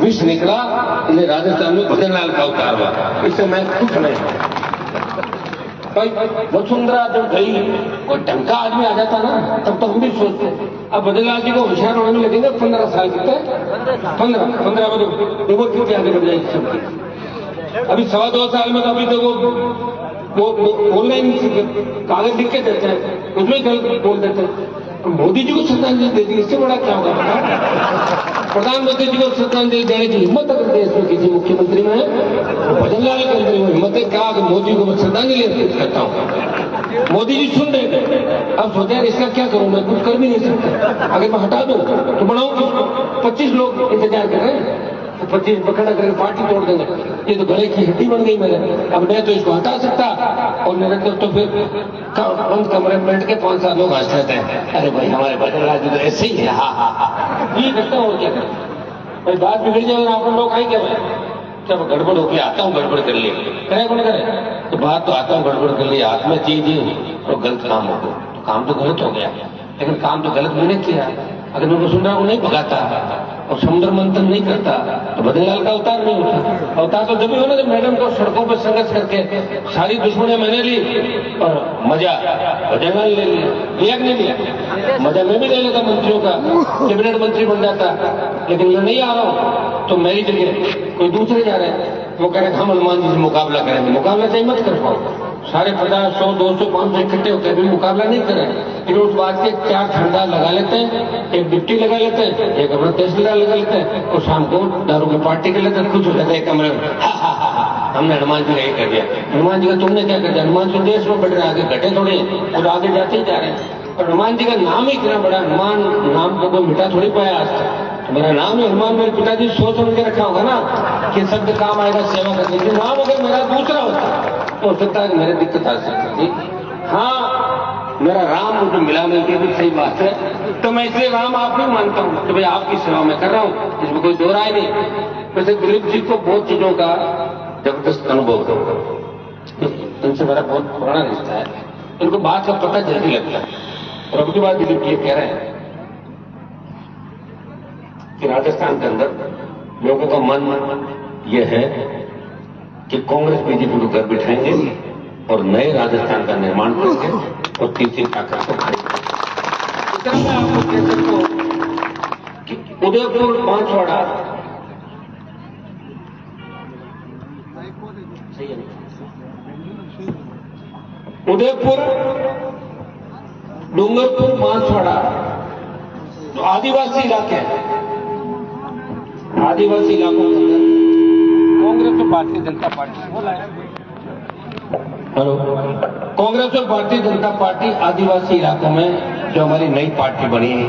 विष निकला, इन्हें राजस्थान में भजन लाल का अवतार हुआ। इससे मैं खुश नहीं। भाई वसुंधरा जब गई, कोई ढंग का आदमी आ जाता ना, तब तो हम भी सोचते। अब भजन लाल जी को होशियार होने में लगेंगे 15 साल कितने, 15 में तो वो कितने आगे बढ़ जाएगी सबकी। अभी 2.25 साल में तो अभी तो वो बोलना ही नहीं सीखे, कागज लिख के देते हैं, उसमें गलत बोल देते हैं। मोदी जी को श्रद्धांजलि दे दी, इससे बड़ा क्या होगा? प्रधानमंत्री जी को श्रद्धांजलि देने की हिम्मत अगर देश में किसी मुख्यमंत्री में है, तो भजन लाल के अंदर हिम्मत है क्या कि मोदी को मैं श्रद्धांजलि अर्पित करता हूँ। मोदी जी सुन रहे थे, अब सोचे यार इसका क्या करूं, मैं कुछ कर भी नहीं सकता। अगर मैं हटा दूं तो बनाऊं किसको? 25 लोग इंतजार कर रहे हैं, 25 पकड़ा करके पार्टी तोड़ देंगे। ये तो गले की हड्डी बन गई मेरे। अब मैं तो इसको हटा सकता, और मेरे तो फिर बंद कमरे में बैठ के 5 साल लोग हंस लेते हैं, अरे भाई हमारे भजन लाल जी तो ऐसे ही है, हा हा हा। ये करता हूँ क्या भाई, बात बिगड़ जाए और आप लोग आएंगे भाई जब गड़बड़ होके आता हूँ, गड़बड़ कर लिए करे कौन करे, तो बात तो आता हूँ गड़बड़ कर लिए, हाथ में चीज तो गलत काम हो गया, तो काम तो गलत हो गया, लेकिन काम तो गलत मैंने किया। अगर मैं वसुंधरा को नहीं भगाता और समुद्र मंथन नहीं करता तो भजन लाल का अवतार नहीं होता। अवतार तो जब भी होना जब मैडम को सड़कों पर संघर्ष करके सारी दुश्मनियां मैंने ली और मजा भजन लाल ले लिया कि नहीं लिया? मजा मैं भी ले लेता, मंत्रियों का कैबिनेट मंत्री बन जाता, लेकिन मैं नहीं आ रहा हूं तो मेरी जगह कोई दूसरे जा रहे हैं। वो कह रहे हम हनुमान जी से मुकाबला करेंगे, मुकाबला चाहिए मत कर पाओ। सारे 50, 100, 200, 500 इकट्ठे होते हैं, मुकाबला नहीं करें, लेकिन उस बात के 4 ठंडा लगा लेते हैं, एक डिप्टी लगा लेते हैं, एक अपना तहसीलदार लगा लेते हैं, और शाम को दारू की पार्टी कर लेते हैं, खुश हो जाते हैं कमरे में, हमने हनुमान जी का ये कर दिया। हनुमान जी का तुमने क्या कर दिया? हनुमान जी देश में बढ़ रहे, आगे घटे थोड़े और आगे जाते ही जा रहे हैं। और हनुमान जी का नाम ही इतना बड़ा, हनुमान नाम को कोई मिटा थोड़ी पाया आज तक। मेरा नाम है हनुमान, मेरे पिताजी सोच समझ के रखा होगा ना कि शब्द काम आएगा सेवा करने के। नाम अगर मेरा दूसरा होता तो हो सकता है कि मेरे दिक्कत आ सकती थी। हाँ, मेरा राम मुझे मिला मिलकर भी सही बात है, तो मैं इसलिए राम आप नहीं मानता हूँ कि भाई आपकी सेवा मैं कर रहा हूँ, इसमें कोई दो राय नहीं। वैसे दिलीप जी को बहुत चीजों का जबरदस्त अनुभव है, इनसे मेरा बहुत पुराना रिश्ता है, इनको बात का पता जल्दी लगता है। और अब की बात दिलीप जी कह रहे हैं कि राजस्थान के अंदर लोगों का मन यह है कि कांग्रेस बीजेपी को घर बिठाएंगे और नए राजस्थान का निर्माण करेंगे और तीसरी ताकत को खड़ेंगे। इतना मैं आपको कह सकता हूं कि उदयपुर बांसवाड़ा उदयपुर डूंगरपुर बांसवाड़ा जो आदिवासी इलाके हैं, आदिवासी इलाकों के अंदर कांग्रेस और भारतीय जनता पार्टी बोला है, हेलो, कांग्रेस और भारतीय जनता पार्टी आदिवासी इलाकों में जो हमारी नई पार्टी बनी है,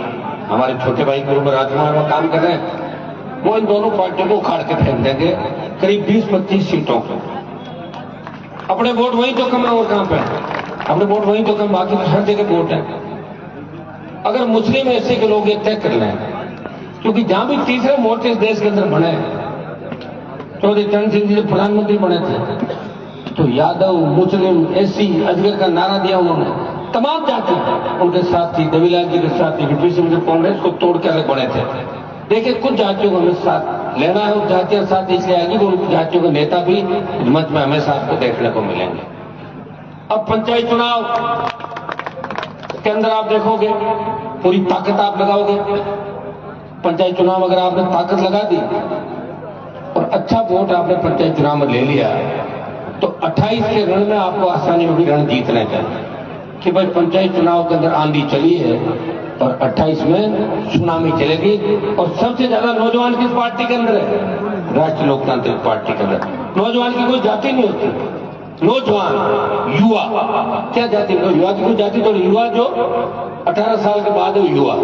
हमारे छोटे भाई के ऊपर राजकुमार में काम कर रहे हैं, वो इन दोनों पार्टियों को उखाड़ के फेंक देंगे करीब 20-25 सीटों को। अपने वोट वहीं तो कम है और कहां पे? अपने वोट वहीं तो कम, बाकी तो हर जगह वोट है। अगर मुस्लिम ऐसे के लोग ये तय कर लें, क्योंकि जहां भी तीसरे मोर्चे इस देश के अंदर बने, चौधरी चरण सिंह जी जब प्रधानमंत्री बने थे तो यादव, मुस्लिम, एससी, अजगर का नारा दिया उन्होंने, तमाम जाति उनके साथ थी, देवीलाल जी के साथ थी, वीपी सिंह जो कांग्रेस को तोड़ के अलग बने थे। देखिए कुछ जातियों को हमें साथ लेना है, और जातियां साथ इसलिए आएगी वो उन जातियों के नेता भी मंच में हमेशा आपको देखने को मिलेंगे। अब पंचायत चुनाव के अंदर आप देखोगे पूरी ताकत आप लगाओगे। पंचायत चुनाव अगर आपने ताकत लगा दी और अच्छा वोट आपने पंचायत चुनाव में ले लिया तो 28 के रण में आपको आसानी होगी रण जीतने का, कि भाई पंचायत चुनाव के अंदर आंधी चली है और 28 में सुनामी चलेगी। और सबसे ज्यादा नौजवान किस पार्टी के अंदर है? राष्ट्रीय लोकतांत्रिक पार्टी के अंदर। नौजवान की कोई जाति नहीं होती, नौजवान युवा, क्या जाति? युवा की कोई जाति तो युवा जो 18 साल के बाद है युवा।